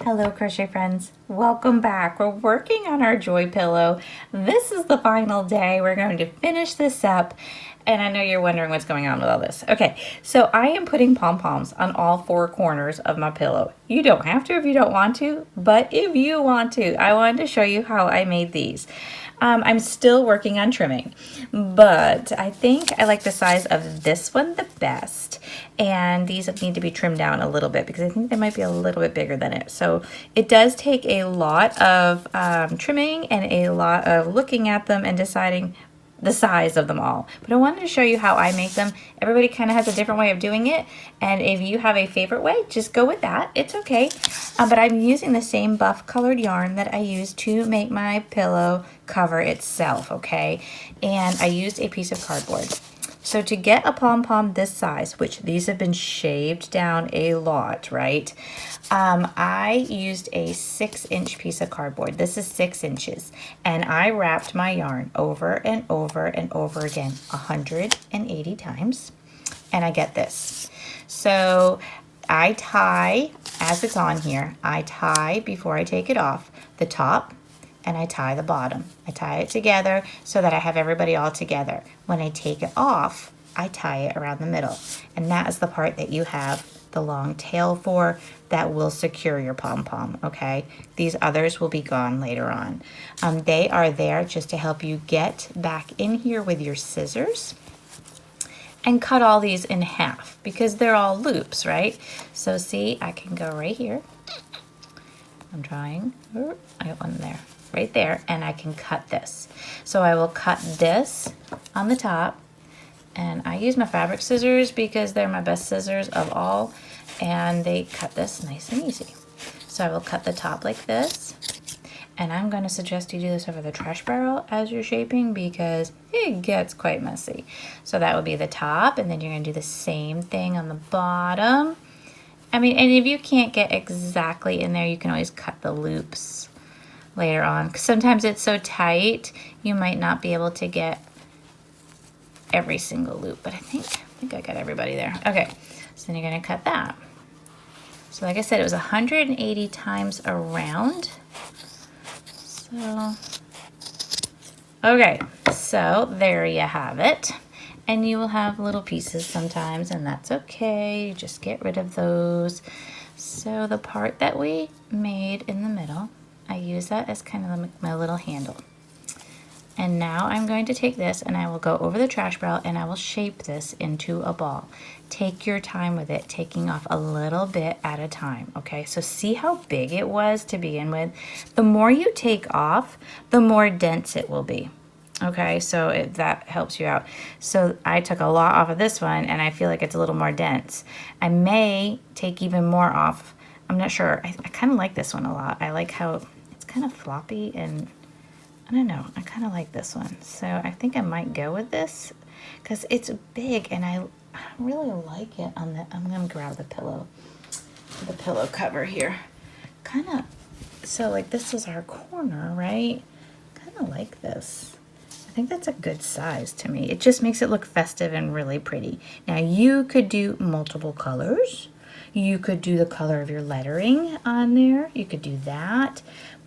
Hello crochet friends, welcome back. We're working on our joy pillow. This is the final day. We're going to finish this up, and I know you're wondering what's going on with all this. Okay, so I am putting pom-poms on all four corners of my pillow. You don't have to if you don't want to, but if you want to, I wanted to show you how I made these. I'm still working on trimming, but I think I like the size of this one the best. And these need to be trimmed down a little bit because I think they might be a little bit bigger than it. So it does take a lot of trimming and a lot of looking at them and deciding the size of them all. But I wanted to show you how I make them. Everybody kind of has a different way of doing it, and if you have a favorite way, just go with that. It's okay. But I'm using the same buff colored yarn that I used to make my pillow cover itself, okay? And I used a piece of cardboard. So to get a pom-pom this size, which these have been shaved down a lot, right? I used a 6-inch piece of cardboard. This is 6 inches. And I wrapped my yarn over and over and over again 180 times. And I get this. So I tie, as it's on here, I tie before I take it off the top, and I tie the bottom. I tie it together so that I have everybody all together. When I take it off, I tie it around the middle. And that is the part that you have the long tail for that will secure your pom-pom, okay? These others will be gone later on. They are there just to help you get back in here with your scissors and cut all these in half because they're all loops, right? So see, I can go right here. I'm trying. I got one there. Right there, and I can cut this. So I will cut this on the top, and I use my fabric scissors because they're my best scissors of all, and they cut this nice and easy. So I will cut the top like this, and I'm going to suggest you do this over the trash barrel as you're shaping because it gets quite messy. So that would be the top, and then you're going to do the same thing on the bottom. I mean, and if you can't get exactly in there, you can always cut the loops later on. Sometimes it's so tight you might not be able to get every single loop, but I think I got everybody there. Okay, so then you're going to cut that. So like I said, it was 180 times around. So okay, so there you have it. And you will have little pieces sometimes, and that's okay. You just get rid of those. So the part that we made in the middle, I use that as kind of my little handle. And now I'm going to take this and I will go over the trash barrel and I will shape this into a ball. Take your time with it, taking off a little bit at a time, okay? So see how big it was to begin with? The more you take off, the more dense it will be. Okay, so that helps you out. So I took a lot off of this one and I feel like it's a little more dense. I may take even more off. I'm not sure. I kind of like this one a lot. I like how it's kind of floppy, and I don't know. I kind of like this one. So I think I might go with this because it's big and I really like it on the, I'm going to grab the pillow cover here. Kind of, so like this is our corner, right? Kind of like this. I think that's a good size to me. It just makes it look festive and really pretty. Now you could do multiple colors. You could do the color of your lettering on there. You could do that.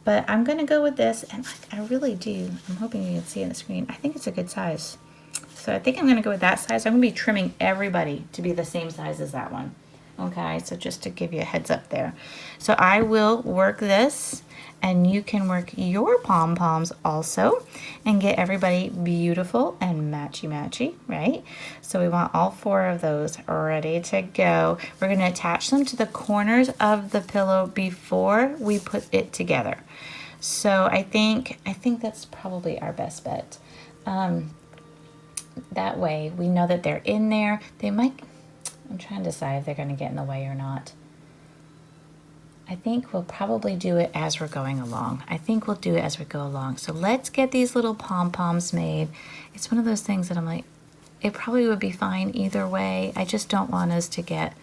But I'm going to go with this, and I really do. I'm hoping you can see it on the screen. I think it's a good size. So I think I'm going to go with that size. I'm going to be trimming everybody to be the same size as that one. Okay, so just to give you a heads up there. So I will work this, and you can work your pom-poms also and get everybody beautiful and matchy-matchy, right? So we want all four of those ready to go. We're going to attach them to the corners of the pillow before we put it together. So I think that's probably our best bet. That way we know that they're in there. They might, I'm trying to decide if they're going to get in the way or not. I think we'll probably do it as we're going along. I think we'll do it as we go along. So let's get these little pom-poms made. It's one of those things that I'm like, it probably would be fine either way. I just don't want us to get,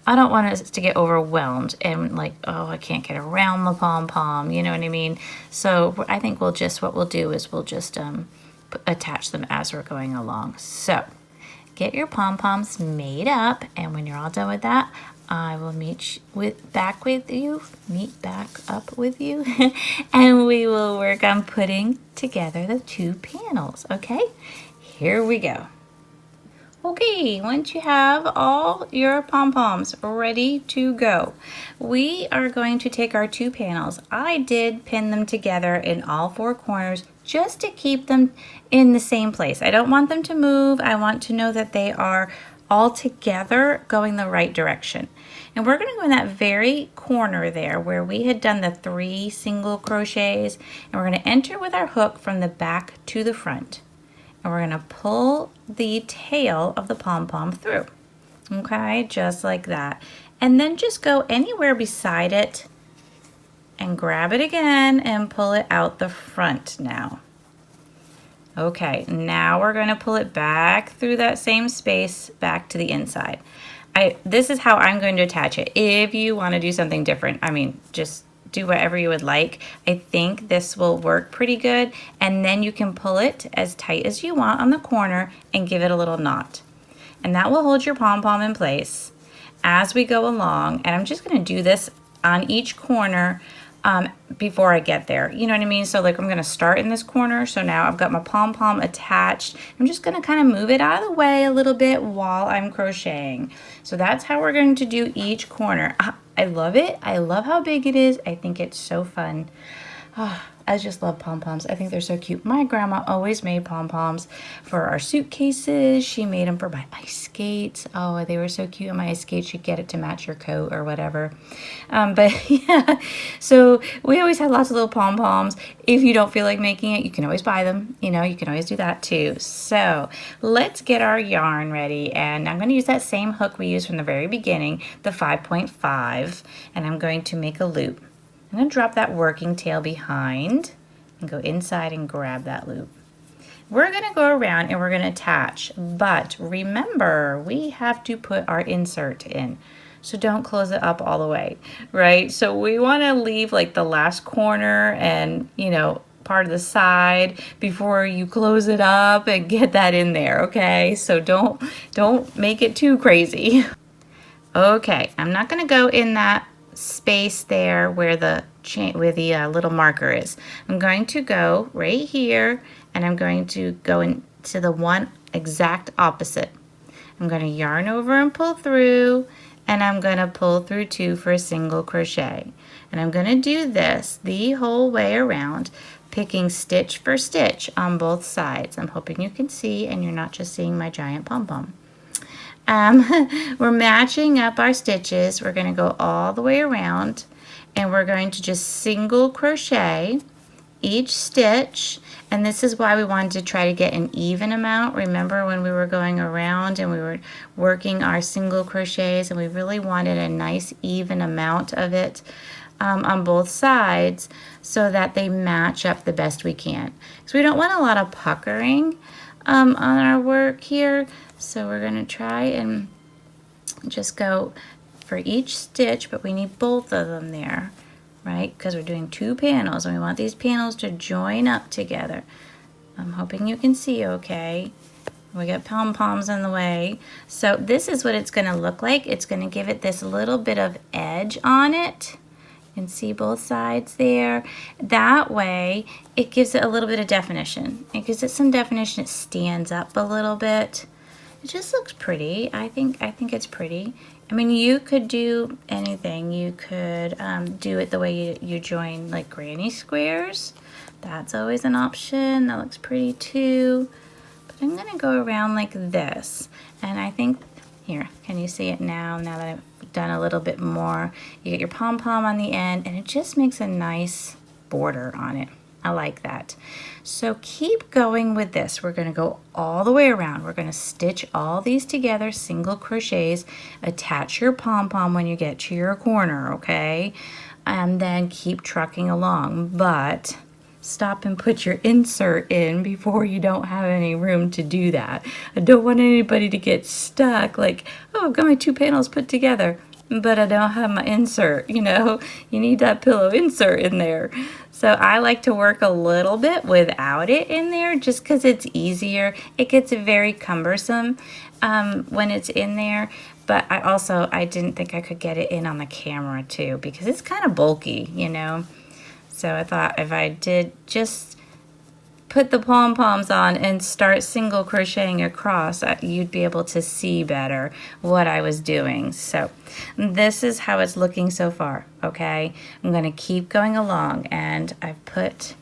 I don't want us to get overwhelmed and like, oh, I can't get around the pom-pom, you know what I mean? So I think what we'll do is we'll just attach them as we're going along. So get your pom-poms made up, and when you're all done with that, I will meet back up with you, and we will work on putting together the 2 panels, okay? Here we go. Okay, once you have all your pom-poms ready to go, we are going to take our 2 panels. I did pin them together in all 4 corners just to keep them in the same place. I don't want them to move. I want to know that they are all together going the right direction. And we're going to go in that very corner there where we had done the 3 single crochets, and we're going to enter with our hook from the back to the front. And we're going to pull the tail of the pom-pom through, okay, just like that. And then just go anywhere beside it and grab it again and pull it out the front now. Okay, now we're going to pull it back through that same space back to the inside. This is how I'm going to attach it. If you want to do something different, I mean, just do whatever you would like. I think this will work pretty good, and then you can pull it as tight as you want on the corner and give it a little knot. And that will hold your pom-pom in place as we go along. And I'm just going to do this on each corner before I get there. You know what I mean? So like I'm going to start in this corner. So now I've got my pom-pom attached. I'm just going to kind of move it out of the way a little bit while I'm crocheting. So that's how we're going to do each corner. I love it. I love how big it is. I think it's so fun. I just love pom-poms. I think they're so cute. My grandma always made pom-poms for our suitcases. She made them for my ice skates. Oh, they were so cute on my ice skates. You'd get it to match your coat or whatever. But yeah, so we always had lots of little pom-poms. If you don't feel like making it, you can always buy them. You know, you can always do that too. So let's get our yarn ready. And I'm going to use that same hook we used from the very beginning, the 5.5, and I'm going to make a loop. I'm going to drop that working tail behind and go inside and grab that loop. We're going to go around and we're going to attach, but remember, we have to put our insert in. So don't close it up all the way, right? So we want to leave like the last corner and, you know, part of the side before you close it up and get that in there, okay? So don't make it too crazy. Okay, I'm not going to go in that space there where the little marker is. I'm going to go right here, and I'm going to go into the one exact opposite. I'm going to yarn over and pull through, and I'm going to pull through 2 for a single crochet. And I'm going to do this the whole way around, picking stitch for stitch on both sides. I'm hoping you can see and you're not just seeing my giant pom-pom. We're matching up our stitches. We're going to go all the way around, and we're going to just single crochet each stitch. And this is why we wanted to try to get an even amount. Remember when we were going around and we were working our single crochets, and we really wanted a nice even amount of it on both sides so that they match up the best we can. So we don't want a lot of puckering on our work here. So we're going to try and just go for each stitch, but we need both of them there, right? Because we're doing 2 panels and we want these panels to join up together. I'm hoping you can see okay. We got pom-poms in the way. So this is what it's going to look like. It's going to give it this little bit of edge on it. You can see both sides there. That way it gives it a little bit of definition. It gives it some definition. It stands up a little bit. It just looks pretty. I think it's pretty. I mean, you could do anything. You could do it the way you join like granny squares. That's always an option. That looks pretty too. But I'm gonna go around like this. And I think, here, can you see it now? Now that I've done a little bit more. You get your pom-pom on the end, and it just makes a nice border on it. I like that. So keep going with this. We're going to go all the way around. We're going to stitch all these together, single crochets, attach your pom-pom when you get to your corner, okay? And then keep trucking along, but stop and put your insert in before you don't have any room to do that. I don't want anybody to get stuck like, oh, I've got my 2 panels put together, but I don't have my insert, you know? You need that pillow insert in there. So I like to work a little bit without it in there just because it's easier. It gets very cumbersome when it's in there. But I didn't think I could get it in on the camera too because it's kind of bulky, you know. So I thought if I did just put the pom-poms on and start single crocheting across, you'd be able to see better what I was doing. So this is how it's looking so far, okay? I'm going to keep going along, and I've put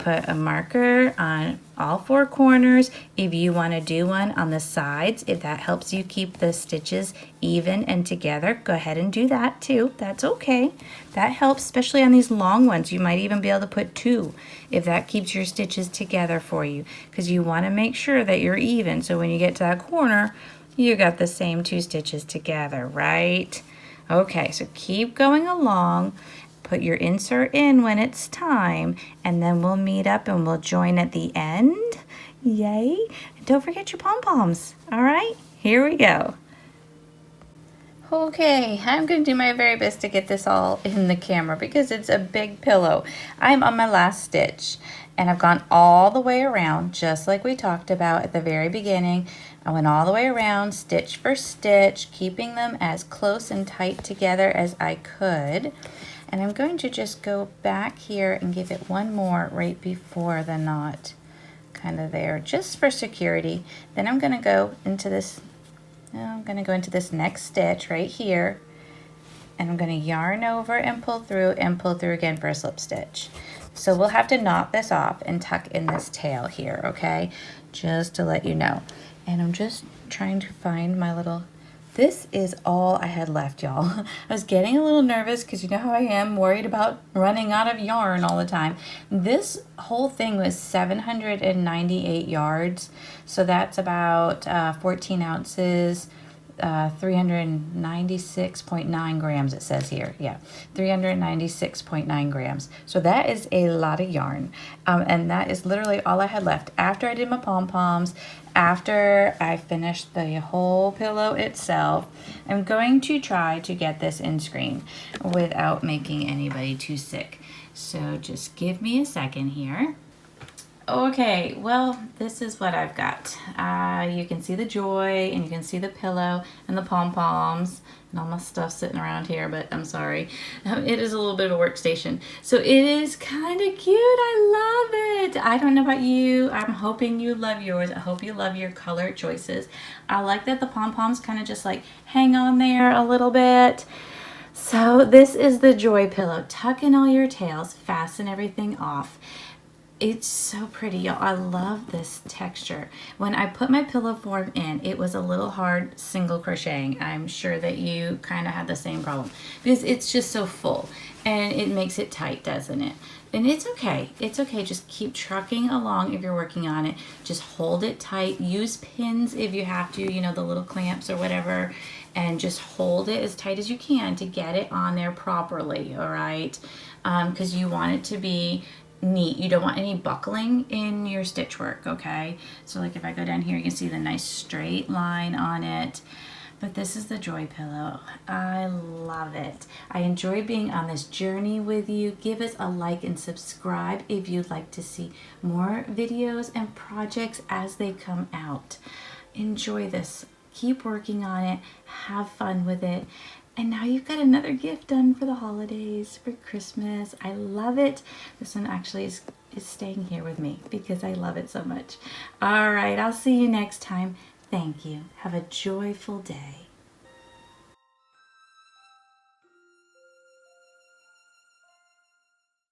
a marker on all four corners. If you want to do one on the sides, if that helps you keep the stitches even and together, go ahead and do that too. That's okay. That helps, especially on these long ones. You might even be able to put 2 if that keeps your stitches together for you, because you want to make sure that you're even. So when you get to that corner, you got the same 2 stitches together, right? Okay, so keep going along. Put your insert in when it's time, and then we'll meet up and we'll join at the end. Yay! And don't forget your pom-poms. All right, here we go. Okay, I'm going to do my very best to get this all in the camera because it's a big pillow. I'm on my last stitch, and I've gone all the way around just like we talked about at the very beginning. I went all the way around, stitch for stitch, keeping them as close and tight together as I could. And I'm going to just go back here and give it one more right before the knot, kind of there, just for security. Then I'm going to go into this, next stitch right here, and I'm going to yarn over and pull through again for a slip stitch. So we'll have to knot this off and tuck in this tail here, okay? Just to let you know. And I'm just trying to find my little... This is all I had left, y'all. I was getting a little nervous because you know how I am, worried about running out of yarn all the time. This whole thing was 798 yards, so that's about 14 ounces, 396.9 grams it says here. Yeah, 396.9 grams. So that is a lot of yarn. And that is literally all I had left. After I did my pom-poms, after I finished the whole pillow itself, I'm going to try to get this in screen without making anybody too sick. So just give me a second here. Okay, well, this is what I've got. You can see the joy, and you can see the pillow and the pom-poms and all my stuff sitting around here, but I'm sorry. It is a little bit of a workstation. So it is kind of cute. I love it. I don't know about you. I'm hoping you love yours. I hope you love your color choices. I like that the pom-poms kind of just like hang on there a little bit. So this is the joy pillow. Tuck in all your tails, fasten everything off. It's so pretty, y'all. I love this texture. When I put my pillow form in, it was a little hard single crocheting. I'm sure that you kind of had the same problem because it's just so full and it makes it tight, doesn't it? And it's okay. It's okay. Just keep trucking along if you're working on it. Just hold it tight. Use pins if you have to, you know, the little clamps or whatever, and just hold it as tight as you can to get it on there properly, all right? Because you want it to be neat. You don't want any buckling in your stitch work, okay? So like if I go down here, you can see the nice straight line on it. But this is the joy pillow. I love it. I enjoy being on this journey with you. Give us a like and subscribe if you'd like to see more videos and projects as they come out. Enjoy this. Keep working on it. Have fun with it. And now you've got another gift done for the holidays, for Christmas. I love it. This one actually is staying here with me because I love it so much. All right, I'll see you next time. Thank you. Have a joyful day.